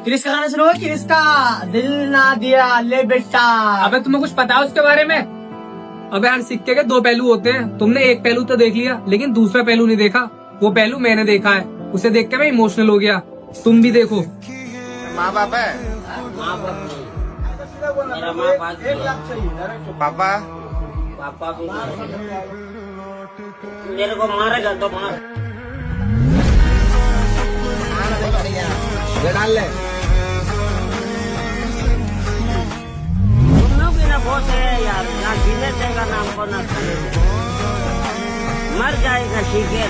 Chris का गाना सुनो, क्रिस का दिल ना दिया ले बेटा। अबे तुम्हें कुछ पता है उसके बारे में? अबे हर सिक्के के दो पहलू होते हैं। तुमने एक पहलू तो देख लिया लेकिन दूसरा पहलू नहीं देखा। वो पहलू मैंने देखा है, उसे देख के मैं इमोशनल हो गया। तुम भी देखो। माँ बाप है? माँ बाप नहीं, मेरा माँ बाप पापा? पापा भी मेरे को मारेगा तो मार। डाल ले। तुम लोग भी ना बहुत है यार, ना जीने देगा ना हमको ना खाने देगा। मर जाएगा ठीक है।